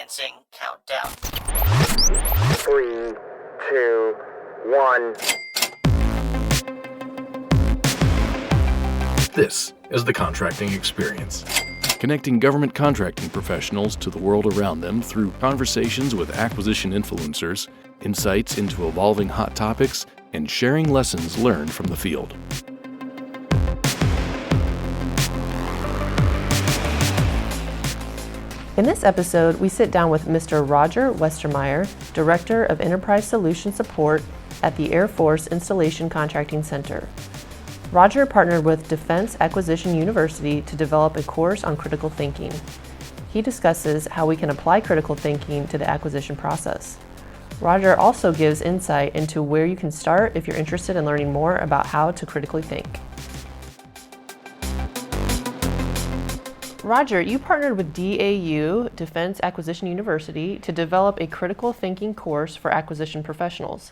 Commencing countdown. 3, 2, 1. This is the Contracting Experience, connecting government contracting professionals to the world around them through conversations with acquisition influencers, insights into evolving hot topics, and sharing lessons learned from the field. In this episode, we sit down with Mr. Roger Westermeyer, Director of Enterprise Solution Support at the Air Force Installation Contracting Center. Roger partnered with Defense Acquisition University to develop a course on critical thinking. He discusses how we can apply critical thinking to the acquisition process. Roger also gives insight into where you can start if you're interested in learning more about how to critically think. Roger, you partnered with DAU, Defense Acquisition University, to develop a critical thinking course for acquisition professionals.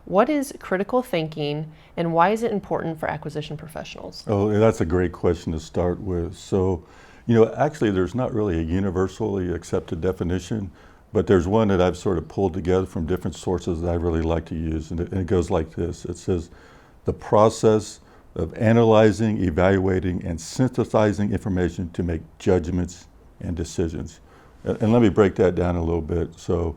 What is critical thinking and why is it important for acquisition professionals? Oh, that's a great question to start with. So, actually there's not really a universally accepted definition, but there's one that I've sort of pulled together from different sources that I really like to use, and it goes like this. It says, the process of analyzing, evaluating, and synthesizing information to make judgments and decisions. And let me break that down a little bit. So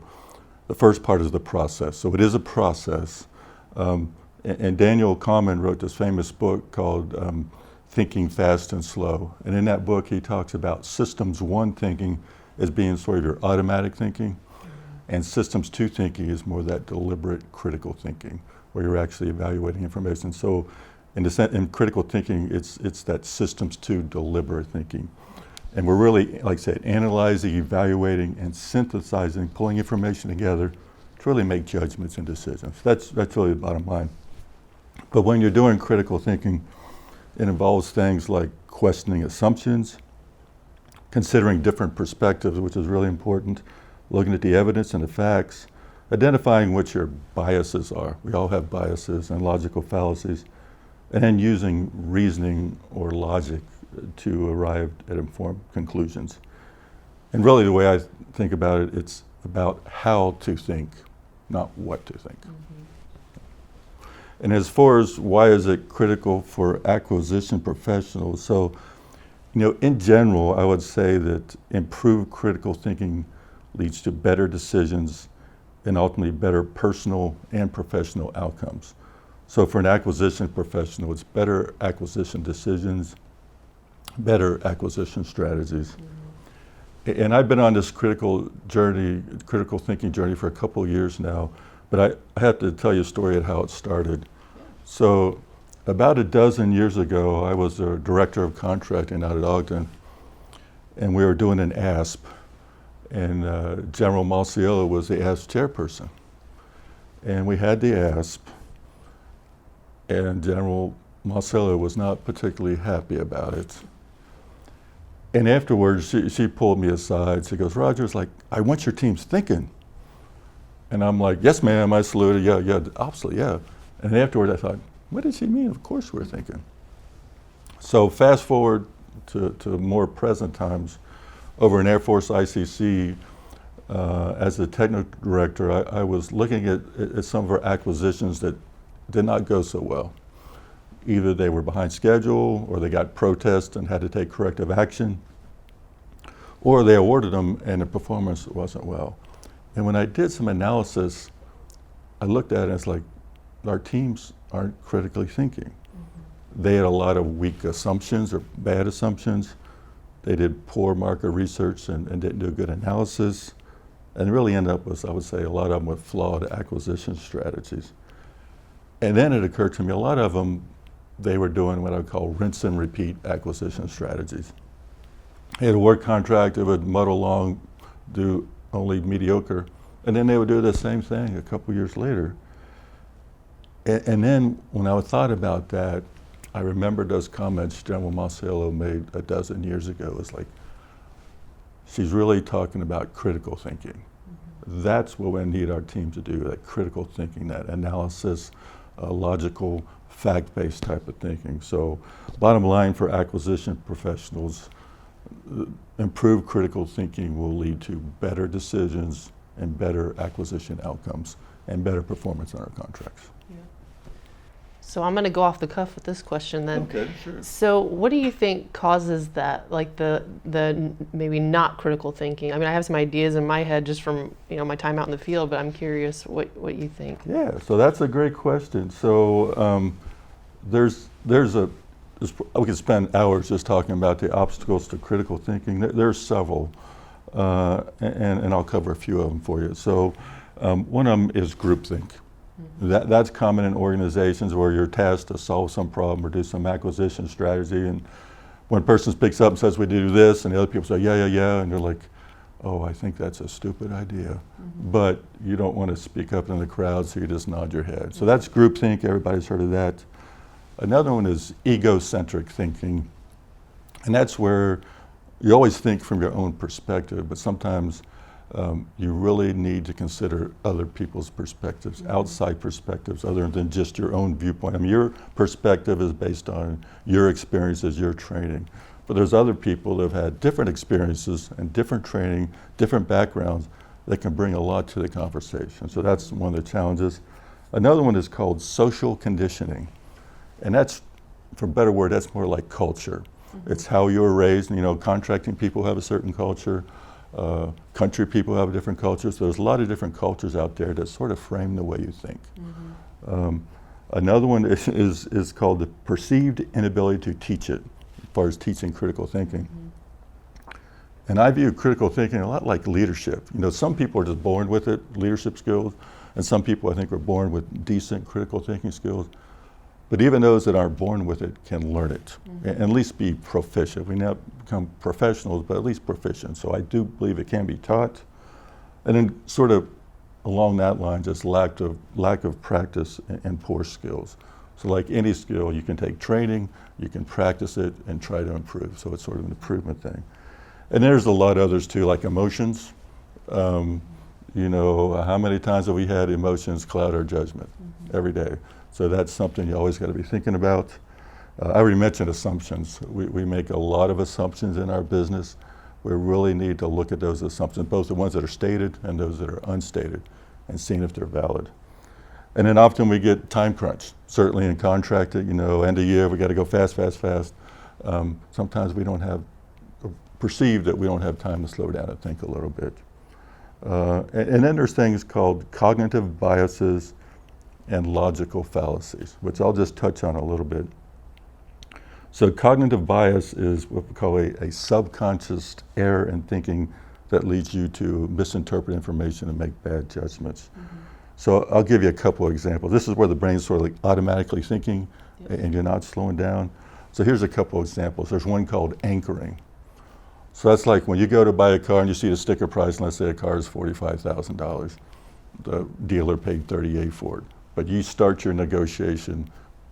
the first part is the process. So it is a process. And Daniel Kahneman wrote this famous book called Thinking Fast and Slow. And in that book, he talks about systems one thinking as being sort of your automatic thinking, and systems two thinking is more that deliberate critical thinking, where you're actually evaluating information. So in critical thinking, it's that systems two deliberate thinking. And we're really, like I said, analyzing, evaluating, and synthesizing, pulling information together to really make judgments and decisions. That's really the bottom line. But when you're doing critical thinking, it involves things like questioning assumptions, considering different perspectives, which is really important, looking at the evidence and the facts, identifying what your biases are. We all have biases and logical fallacies, and then using reasoning or logic to arrive at informed conclusions. And really the way I think about it, it's about how to think, not what to think. Mm-hmm. And as far as why is it critical for acquisition professionals, so in general, I would say that improved critical thinking leads to better decisions and ultimately better personal and professional outcomes. So for an acquisition professional, it's better acquisition decisions, better acquisition strategies. Mm-hmm. And I've been on this critical thinking journey for a couple of years now, but I have to tell you a story of how it started. So about a dozen years ago, I was a director of contracting out at Ogden, and we were doing an ASP, and General Malciello was the ASP chairperson. And we had the ASP, and General Malciello was not particularly happy about it. And afterwards, she pulled me aside. She goes, Roger's like, I want your team's thinking. And I'm like, yes, ma'am, I saluted, yeah, absolutely, yeah. And afterwards, I thought, what did she mean? Of course we're thinking. So fast forward to more present times, over in Air Force ICC, as the technical director, I was looking at some of our acquisitions that did not go so well. Either they were behind schedule, or they got protest and had to take corrective action, or they awarded them and the performance wasn't well. And when I did some analysis, I looked at it and it's like, our teams aren't critically thinking. Mm-hmm. They had a lot of weak assumptions or bad assumptions. They did poor market research and didn't do good analysis, and really ended up with, I would say, a lot of them with flawed acquisition strategies. And then it occurred to me, a lot of them, they were doing what I would call rinse and repeat acquisition strategies. They had a work contract, it would muddle along, do only mediocre, and then they would do the same thing a couple years later. And then when I thought about that, I remembered those comments General Malciello made a dozen years ago. It's like, she's really talking about critical thinking. Mm-hmm. That's what we need our team to do, that critical thinking, that analysis, logical, fact-based type of thinking. So bottom line for acquisition professionals, improved critical thinking will lead to better decisions and better acquisition outcomes and better performance on our contracts. So I'm going to go off the cuff with this question then. Okay, sure. So what do you think causes that, like the maybe not critical thinking? I mean, I have some ideas in my head just from my time out in the field, but I'm curious what you think. Yeah, so that's a great question. So we could spend hours just talking about the obstacles to critical thinking. There's several, and I'll cover a few of them for you. So one of them is groupthink. That's common in organizations where you're tasked to solve some problem or do some acquisition strategy, and one person speaks up and says we do this, and the other people say yeah, and you're like, oh, I think that's a stupid idea. But you don't want to speak up in the crowd, so you just nod your head. So that's groupthink. Everybody's heard of that. Another one is egocentric thinking, and that's where you always think from your own perspective, but sometimes you really need to consider other people's perspectives, outside perspectives, other than just your own viewpoint. I mean, your perspective is based on your experiences, your training, but there's other people that have had different experiences and different training, different backgrounds that can bring a lot to the conversation. So that's one of the challenges. Another one is called social conditioning, and that's, for a better word, that's more like culture. It's how you were raised. Contracting people have a certain culture. Country people have a different culture. So there's a lot of different cultures out there that sort of frame the way you think. Another one is called the perceived inability to teach it, as far as teaching critical thinking. And I view critical thinking a lot like leadership. Some people are just born with it, leadership skills, and some people I think are born with decent critical thinking skills. But even those that aren't born with it can learn it, and at least be proficient. We now become professionals, but at least proficient. So I do believe it can be taught. And then sort of along that line, just lack of practice and poor skills. So like any skill, you can take training, you can practice it and try to improve. So it's sort of an improvement thing. And there's a lot of others too, like emotions. How many times have we had emotions cloud our judgment? Every day. So that's something you always got to be thinking about. I already mentioned assumptions. We make a lot of assumptions in our business. We really need to look at those assumptions, both the ones that are stated and those that are unstated, and seeing if they're valid. And then often we get time crunch, certainly in contracting, end of year, we got to go fast. Sometimes we don't have, perceive that we don't have time to slow down and think a little bit. And then there's things called cognitive biases and logical fallacies, which I'll just touch on a little bit. So cognitive bias is what we call a subconscious error in thinking that leads you to misinterpret information and make bad judgments. So I'll give you a couple of examples. This is where the brain's sort of like automatically thinking and you're not slowing down. So here's a couple of examples. There's one called anchoring. So that's like when you go to buy a car and you see the sticker price, and let's say a car is $45,000. The dealer paid $38,000 for it. But you start your negotiation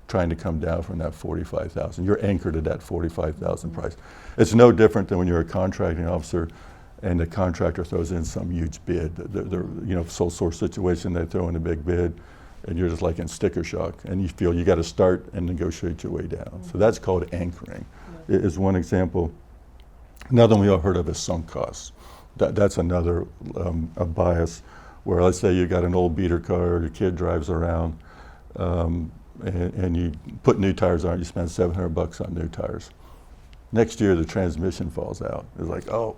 trying to come down from that $45,000. You're anchored at that $45,000 price. It's no different than when you're a contracting officer and the contractor throws in some huge bid. They're sole source situation, they throw in a big bid, and you're just like in sticker shock, and you feel you got to start and negotiate your way down. So that's called anchoring, is one example. Another one we all heard of is sunk costs. That's another a bias, where let's say you got an old beater car, your kid drives around, and you put new tires on it, you spend $700 on new tires. Next year the transmission falls out. It's like, oh,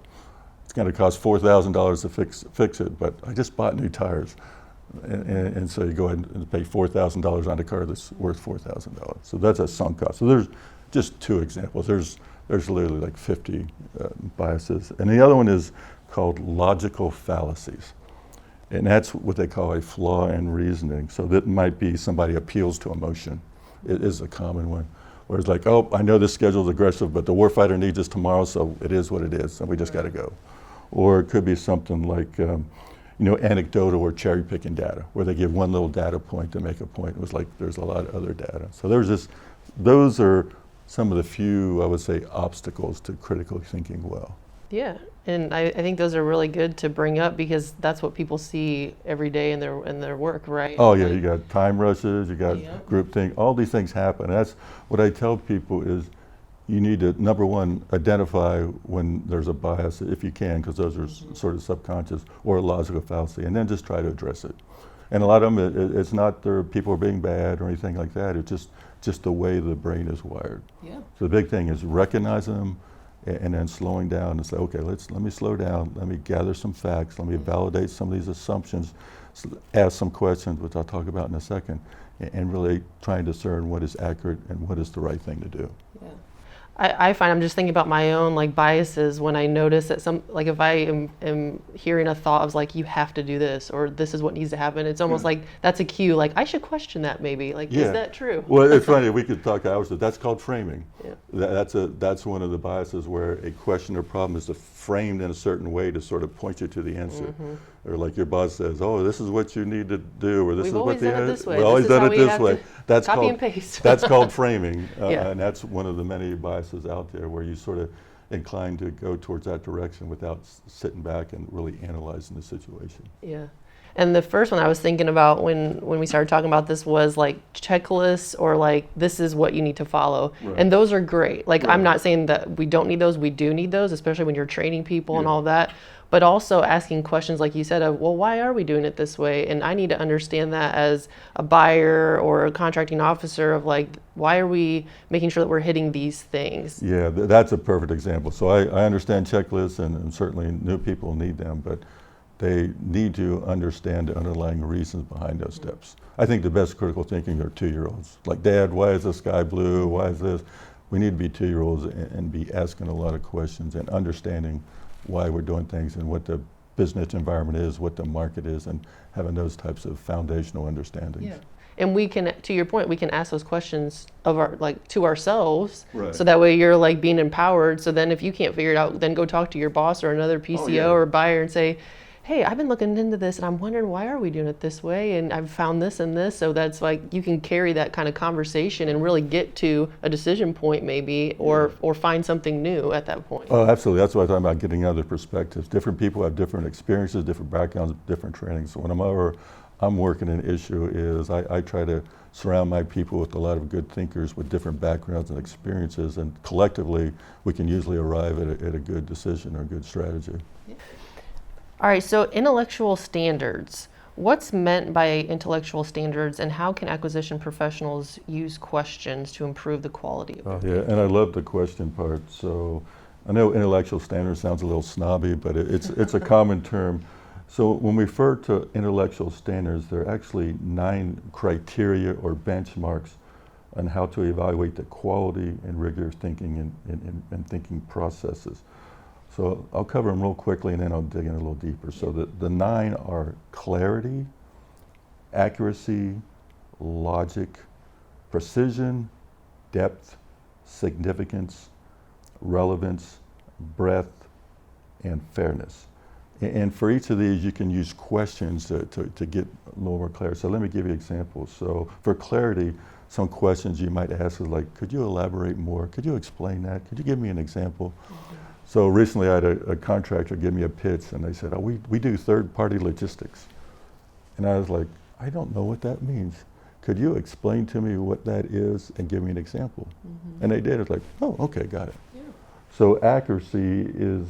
it's going to cost $4,000 to fix it, but I just bought new tires. And so you go ahead and pay $4,000 on a car that's worth $4,000. So that's a sunk cost. So there's just two examples. There's literally like 50 biases. And the other one is called logical fallacies. And that's what they call a flaw in reasoning. So that might be somebody appeals to emotion. It is a common one. Where it's like, oh, I know this schedule's aggressive, but the warfighter needs us tomorrow, so it is what it is, and we just got to go. Or it could be something like, anecdotal or cherry picking data, where they give one little data point to make a point. It was like there's a lot of other data. So those are some of the few, I would say, obstacles to critical thinking well. Yeah, and I think those are really good to bring up because that's what people see every day in their work, right? Oh yeah, you got time rushes, you got groupthink, all these things happen. That's what I tell people is you need to, number one, identify when there's a bias, if you can, because those are sort of subconscious, or a logical fallacy, and then just try to address it. And a lot of them, it's not people are being bad or anything like that. It's just the way the brain is wired. Yeah. So the big thing is recognizing them, and then slowing down and say, okay, let me slow down. Let me gather some facts. Let me validate some of these assumptions. Ask some questions, which I'll talk about in a second, and really try and discern what is accurate and what is the right thing to do. Yeah. I find I'm just thinking about my own like biases when I notice that like if I am hearing a thought of like, you have to do this, or this is what needs to happen, it's almost like that's a cue, like I should question that maybe, like, is that true? Well, it's funny, we could talk hours, but that's called framing. Yeah. That's one of the biases, where a question or problem is framed in a certain way to sort of point you to the answer. Or like your boss says, oh, this is what you need to do, or this We've is what always done it this way. We've always done it this way. That's copy called, and paste. that's called framing, Yeah. and that's one of the many biases out there, where you sort of inclined to go towards that direction without sitting back and really analyzing the situation. Yeah. And the first one I was thinking about when we started talking about this was like checklists, or like, this is what you need to follow. Right. And those are great. Like, Right. I'm not saying that we don't need those. We do need those, especially when you're training people and all that. But also asking questions, like you said, of, well, why are we doing it this way? And I need to understand that as a buyer or a contracting officer of like, why are we making sure that we're hitting these things? Yeah, that's a perfect example. So I understand checklists, and certainly new people need them, but they need to understand the underlying reasons behind those steps. I think the best critical thinking are 2-year-olds. Like, Dad, why is the sky blue? Why is this? We need to be 2-year-olds and be asking a lot of questions and understanding why we're doing things and what the business environment is, what the market is, and having those types of foundational understandings. Yeah. And we can, to your point, we can ask those questions of our, like, to ourselves. Right. So that way you're like being empowered. So then if you can't figure it out, then go talk to your boss or another PCO or buyer and say, hey, I've been looking into this and I'm wondering, why are we doing it this way? And I've found this and this. So that's like, you can carry that kind of conversation and really get to a decision point maybe, or find something new at that point. Oh, absolutely. That's why I'm talking about getting other perspectives. Different people have different experiences, different backgrounds, different trainings. So when I'm working an issue, is I try to surround my people with a lot of good thinkers with different backgrounds and experiences, and collectively we can usually arrive at a good decision or a good strategy. All right, so intellectual standards. What's meant by intellectual standards, and how can acquisition professionals use questions to improve the quality of it? Yeah, and I love the question part. So I know intellectual standards sounds a little snobby, but it's a common term. So when we refer to intellectual standards, there are actually 9 criteria or benchmarks on how to evaluate the quality and rigor of thinking and thinking processes. So I'll cover them real quickly, and then I'll dig in a little deeper. So the 9 are clarity, accuracy, logic, precision, depth, significance, relevance, breadth, and fairness. And for each of these, you can use questions to get a little more clarity. So let me give you examples. So for clarity, some questions you might ask is like, could you elaborate more? Could you explain that? Could you give me an example? So recently I had a contractor give me a pitch, and they said, oh, we do third-party logistics. And I was like, I don't know what that means. Could you explain to me what that is and give me an example? And they did. It's like, oh, okay, got it. Yeah. So accuracy is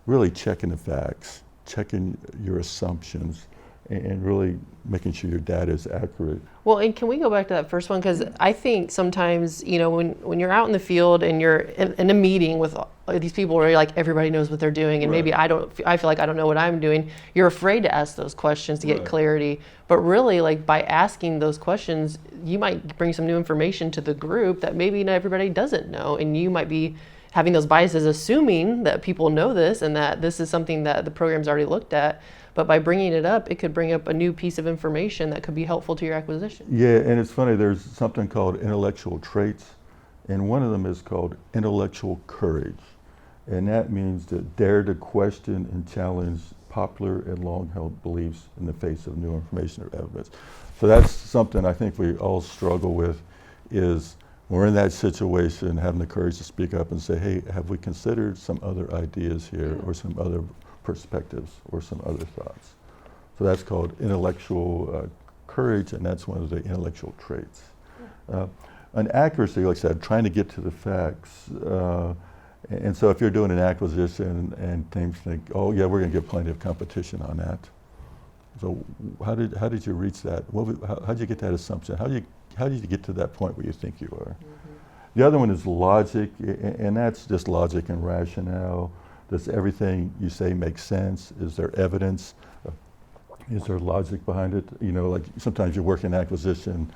really checking the facts, checking your assumptions, and really making sure your data is accurate. Well, and can we go back to that first one? Because I think sometimes, you know, when you're out in the field and you're in a meeting with these people where you're like, everybody knows what they're doing, and maybe I feel like I don't know what I'm doing, you're afraid to ask those questions to get clarity. But really, like, by asking those questions, you might bring some new information to the group that maybe not everybody doesn't know, and you might be having those biases, assuming that people know this and that this is something that the program's already looked at. But by bringing it up, it could bring up a new piece of information that could be helpful to your acquisition. Yeah, and it's funny, there's something called intellectual traits, and one of them is called intellectual courage. And that means to dare to question and challenge popular and long-held beliefs in the face of new information or evidence. So that's something I think we all struggle with, is when we're in that situation, having the courage to speak up and say, hey, have we considered some other ideas here, or some other perspectives, or some other thoughts? So that's called intellectual courage, and that's one of the intellectual traits. An accuracy, like I said, trying to get to the facts. And so if you're doing an acquisition and things think, oh yeah, we're going to get plenty of competition on that. So how did you reach that? How did you get that assumption? How did you get to that point where you think you are? The other one is logic, and that's just logic and rationale. Does everything you say make sense? Is there evidence? Is there logic behind it? You know, like sometimes you work in acquisition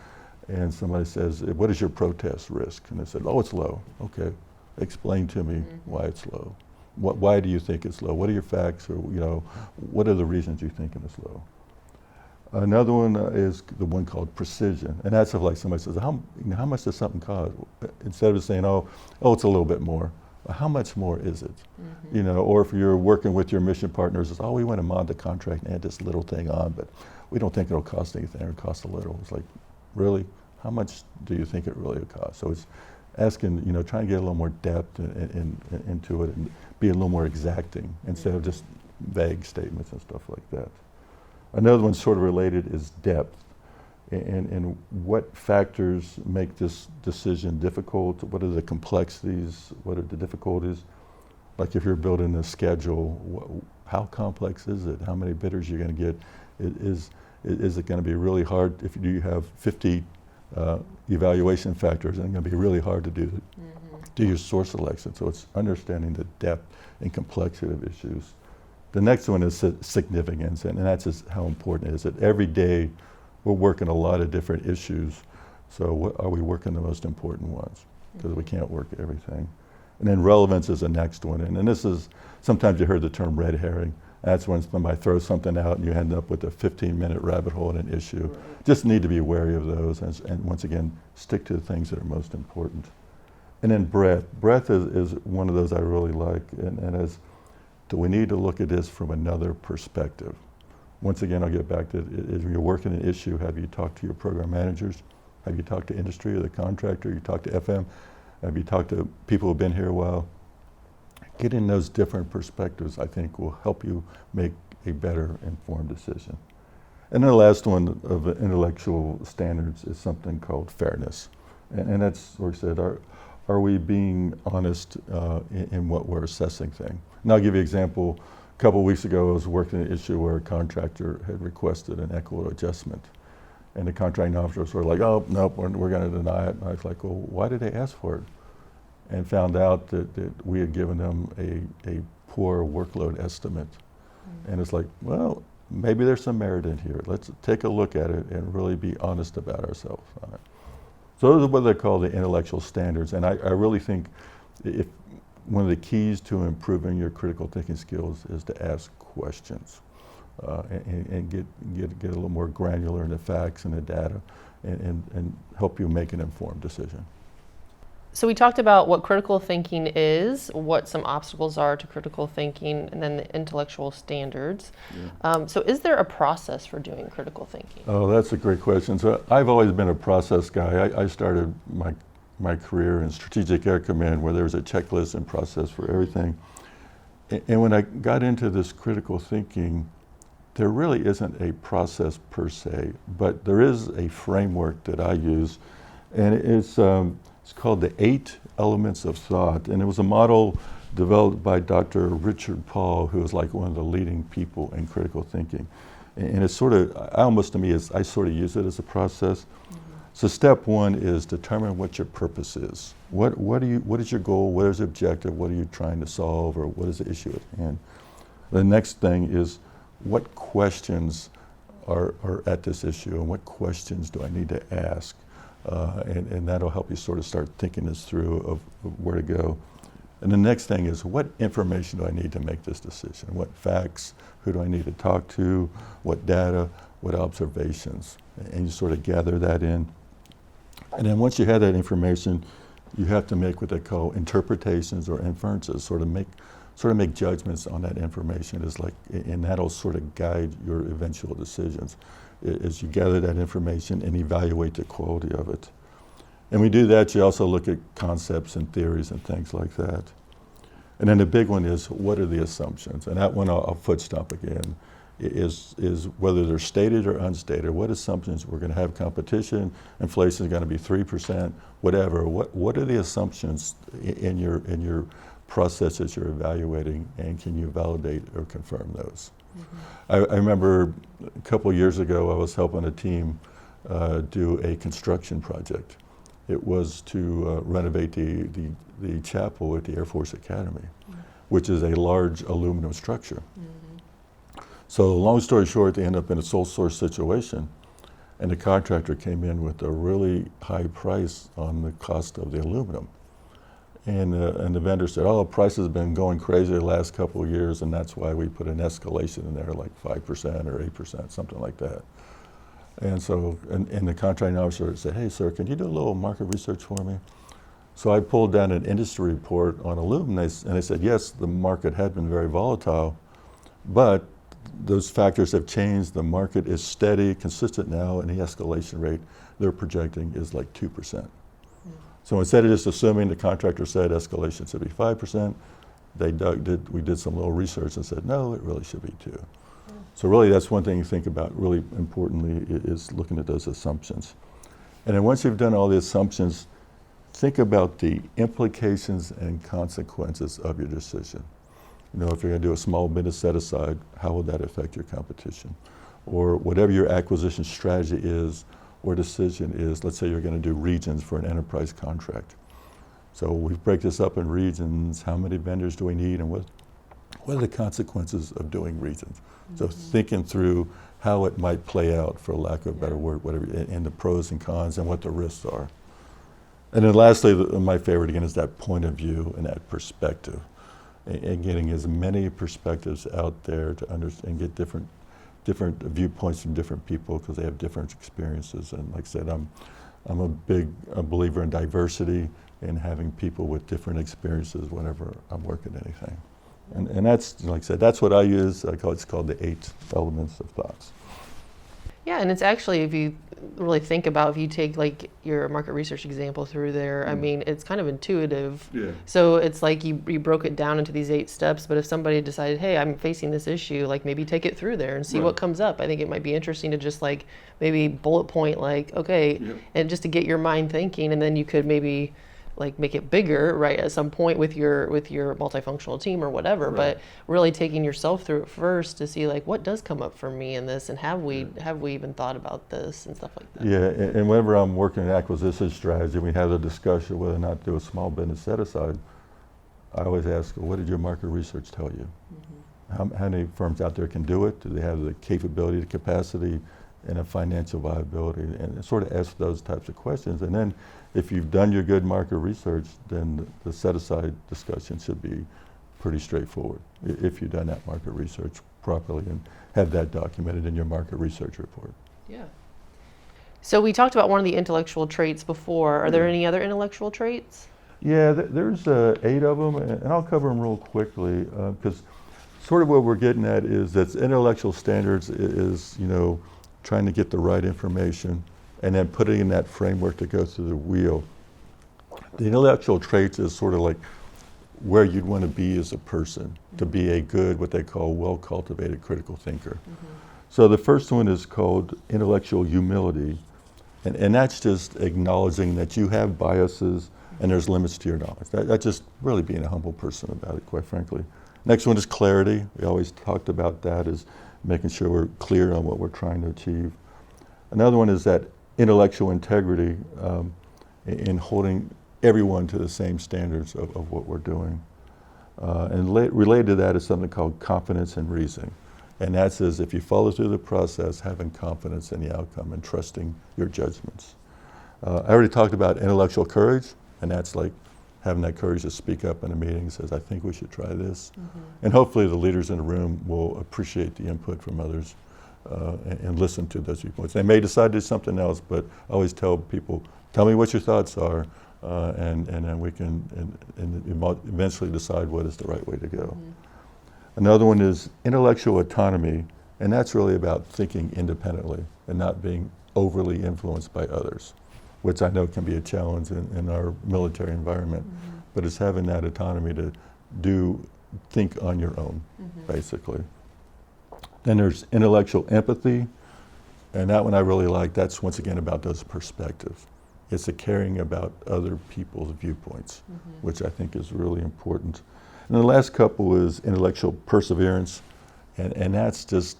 and somebody says, what is your protest risk? And they said, oh, it's low. Okay, explain to me why it's low. Why do you think it's low? What are your facts, or you know, what are the reasons you think it's low? Another one is the one called precision, and that's if like somebody says, how much does something cost? Instead of saying, oh, it's a little bit more. How much more is it? You know, or if you're working with your mission partners, it's, oh, we want to mod the contract and add this little thing on, but we don't think it'll cost anything, or cost a little. It's like, really? How much do you think it really will cost? So it's asking, you know, trying to get a little more depth into it and be a little more exacting instead of just vague statements and stuff like that. Another one sort of related is depth. And what factors make this decision difficult? What are the complexities? What are the difficulties? Like if you're building a schedule, how complex is it? How many bidders you're going to get? Is it going to be really hard if you have 50 evaluation factors? And it's going to be really hard to do your source selection. So it's understanding the depth and complexity of issues. The next one is significance, and that's just how important it is. That every day we're working a lot of different issues. So what are we working the most important ones? Because we can't work everything. And then relevance is the next one. And this is, sometimes you heard the term red herring. That's when somebody throws something out and you end up with a 15-minute rabbit hole in an issue. Right. Just need to be wary of those, and once again, stick to the things that are most important. And then breadth. Breadth is one of those I really like, and as, do we need to look at this from another perspective? Once again, I'll get back to it. If you're working an issue, have you talked to your program managers? Have you talked to industry or the contractor? You talked to FM? Have you talked to people who've been here a while? Getting those different perspectives, I think, will help you make a better informed decision. And then the last one of the intellectual standards is something called fairness. And that's where we said, are we being honest in what we're assessing things? And I'll give you an example. A couple of weeks ago, I was working an issue where a contractor had requested an equitable adjustment. And the contracting officer was sort of like, oh, nope, we're going to deny it. And I was like, well, why did they ask for it? And found out that we had given them a poor workload estimate. And it's like, well, maybe there's some merit in here. Let's take a look at it and really be honest about ourselves on it. So those are what they call the intellectual standards. And I really think if one of the keys to improving your critical thinking skills is to ask questions and get a little more granular in the facts and the data and help you make an informed decision. So we talked about what critical thinking is, what some obstacles are to critical thinking, and then the intellectual standards. Yeah. So is there a process for doing critical thinking? Oh, that's a great question. So I've always been a process guy. I started my career in Strategic Air Command, where there was a checklist and process for everything. And when I got into this critical thinking, there really isn't a process per se, but there is a framework that I use, and it's called the 8 Elements of Thought. And it was a model developed by Dr. Richard Paul, who is like one of the leading people in critical thinking. And it's sort of, almost to me, I sort of use it as a process. So step 1 is determine what your purpose is. What is your goal? What is the objective? What are you trying to solve? Or what is the issue at hand? The next thing is, what questions are at this issue, and what questions do I need to ask? And that'll help you sort of start thinking this through of where to go. And the next thing is, what information do I need to make this decision? What facts? Who do I need to talk to? What data? What observations? And you sort of gather that in. And then once you have that information, you have to make what they call interpretations or inferences, sort of make judgments on that information. And that'll sort of guide your eventual decisions as you gather that information and evaluate the quality of it. And we do that, you also look at concepts and theories and things like that. And then the big one is, what are the assumptions? And that one I'll foot stomp again. is whether they're stated or unstated. What assumptions we're going to have competition, inflation is going to be 3%, whatever. What are the assumptions in your process that you're evaluating, and can you validate or confirm those? I remember a couple years ago I was helping a team do a construction project. It was to renovate the chapel at the Air Force Academy, which is a large aluminum structure. So long story short, they ended up in a sole source situation, and the contractor came in with a really high price on the cost of the aluminum. And the vendor said, oh, prices have been going crazy the last couple of years, and that's why we put an escalation in there, like 5% or 8%, something like that. And so, and the contracting officer said, hey, sir, can you do a little market research for me? So I pulled down an industry report on aluminum, and they said, yes, the market had been very volatile, but those factors have changed. The market is steady, consistent now, and the escalation rate they're projecting is like 2%. So instead of just assuming the contractor said escalation should be 5%, we did some little research and said, no, it really should be 2%. So really that's one thing you think about really importantly is looking at those assumptions. And then once you've done all the assumptions, think about the implications and consequences of your decision. You know, if you're going to do a small business set aside, how will that affect your competition? Or whatever your acquisition strategy is or decision is, let's say you're going to do regions for an enterprise contract. So we break this up in regions, how many vendors do we need, and what are the consequences of doing regions? So thinking through how it might play out, for lack of a better word, whatever, and the pros and cons and what the risks are. And then lastly, my favorite again is that point of view and that perspective. And getting as many perspectives out there to understand, get different viewpoints from different people because they have different experiences. And like I said, I'm a big believer in diversity and having people with different experiences whenever I'm working anything. And that's, like I said, that's what I use. It's called the 8 elements of thoughts. Yeah, and it's actually, if you really think about, if you take like your market research example through there, I mean, it's kind of intuitive. Yeah. So it's like you broke it down into these 8 steps, but if somebody decided, hey, I'm facing this issue, like maybe take it through there and see what comes up. I think it might be interesting to just like maybe bullet point like, okay, and just to get your mind thinking, and then you could maybe like make it bigger, right, at some point with your multifunctional team or whatever, but really taking yourself through it first to see like what does come up for me in this, and have we even thought about this and stuff like that. Yeah, and whenever I'm working an acquisition strategy, we have a discussion whether or not to do a small business set aside. I always ask, what did your market research tell you? How many firms out there can do it? Do they have the capability, the capacity, and a financial viability? And sort of ask those types of questions. And then if you've done your good market research, then the set-aside discussion should be pretty straightforward if you've done that market research properly and have that documented in your market research report. Yeah. So we talked about one of the intellectual traits before. Are there any other intellectual traits? Yeah, there's 8 of them, and I'll cover them real quickly because sort of what we're getting at is that intellectual standards is, you know, trying to get the right information and then putting in that framework to go through the wheel. The intellectual traits is sort of like where you'd want to be as a person, to be a good, what they call well-cultivated critical thinker. So the first one is called intellectual humility, and that's just acknowledging that you have biases and there's limits to your knowledge. That's just really being a humble person about it, quite frankly. Next one is clarity. We always talked about that, is making sure we're clear on what we're trying to achieve. Another one is that intellectual integrity in holding everyone to the same standards of what we're doing. And related to that is something called confidence in reasoning. And that says if you follow through the process, having confidence in the outcome and trusting your judgments. I already talked about intellectual courage, and that's like having that courage to speak up in a meeting and says, I think we should try this. And hopefully the leaders in the room will appreciate the input from others and listen to those viewpoints. They may decide to do something else, but I always tell people, tell me what your thoughts are, and then we can eventually decide what is the right way to go. Another one is intellectual autonomy, and that's really about thinking independently and not being overly influenced by others, which I know can be a challenge in our military environment, but it's having that autonomy to think on your own, basically. Then there's intellectual empathy, and that one I really like. That's once again about those perspectives. It's a caring about other people's viewpoints, which I think is really important. And the last couple is intellectual perseverance, and that's just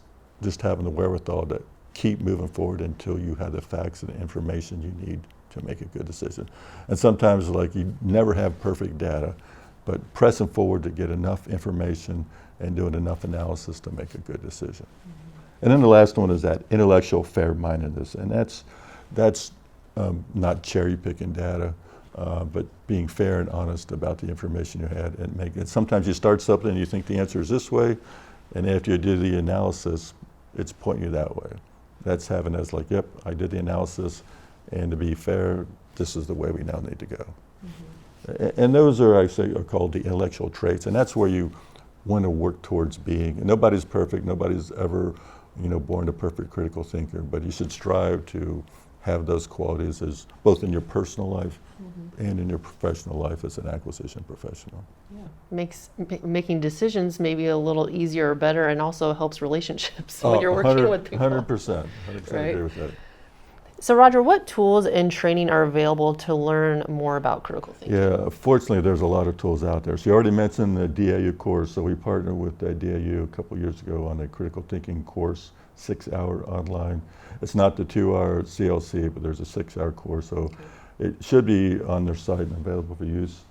having the wherewithal to keep moving forward until you have the facts and the information you need to make a good decision. And sometimes, like, you never have perfect data, but pressing forward to get enough information and doing enough analysis to make a good decision. And then the last one is that intellectual fair-mindedness, and that's not cherry-picking data, but being fair and honest about the information you had and make it. Sometimes you start something and you think the answer is this way, and after you do the analysis, it's pointing you that way. That's having as like, yep, I did the analysis, and to be fair, this is the way we now need to go. And those are, I say, are called the intellectual traits, and that's where you want to work towards being. And nobody's perfect, nobody's ever, born a perfect critical thinker, but you should strive to have those qualities as both in your personal life and in your professional life as an acquisition professional. Yeah. Makes making decisions maybe a little easier or better, and also helps relationships when you're working with people. 100%. Right? Agree with that. So Roger, what tools and training are available to learn more about critical thinking? Yeah, fortunately there's a lot of tools out there. So you already mentioned the DAU course, so we partnered with DAU a couple years ago on a critical thinking course, 6-hour online. It's not the 2-hour CLC, but there's a 6-hour course, so it should be on their site and available for use.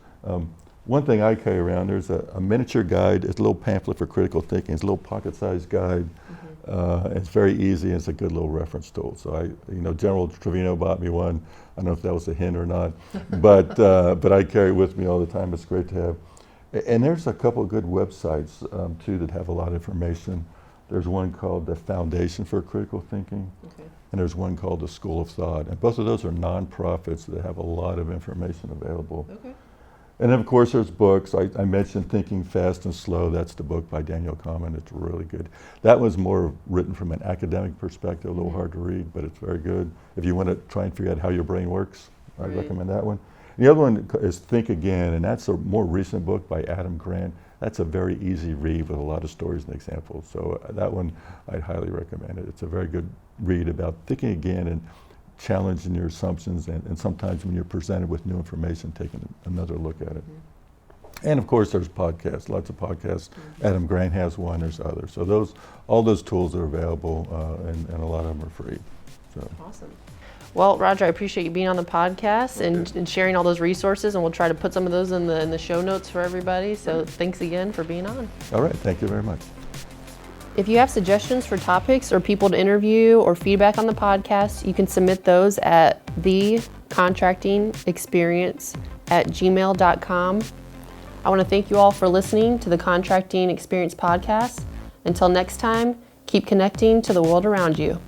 One thing I carry around, there's a miniature guide. It's a little pamphlet for critical thinking. It's a little pocket-sized guide. It's very easy, and it's a good little reference tool. So General Trevino bought me one. I don't know if that was a hint or not, but I carry it with me all the time. It's great to have. And there's a couple of good websites too that have a lot of information. There's one called the Foundation for Critical Thinking, and there's one called the School of Thought. And both of those are nonprofits that have a lot of information available. And then, of course, there's books. I mentioned Thinking Fast and Slow. That's the book by Daniel Kahneman. It's really good. That was more written from an academic perspective, a little hard to read, but it's very good. If you want to try and figure out how your brain works, I recommend that one. The other one is Think Again, and that's a more recent book by Adam Grant. That's a very easy read with a lot of stories and examples. So that one, I'd highly recommend it. It's a very good read about thinking again and challenging your assumptions, and sometimes when you're presented with new information, taking another look at it. And of course, there's podcasts, lots of podcasts. Adam Grant has one, there's others. So all those tools are available, and a lot of them are free. So. Awesome. Well, Roger, I appreciate you being on the podcast and sharing all those resources, and we'll try to put some of those in the show notes for everybody. So thanks again for being on. All right, thank you very much. If you have suggestions for topics or people to interview or feedback on the podcast, you can submit those at thecontractingexperience@gmail.com. I want to thank you all for listening to the Contracting Experience podcast. Until next time, keep connecting to the world around you.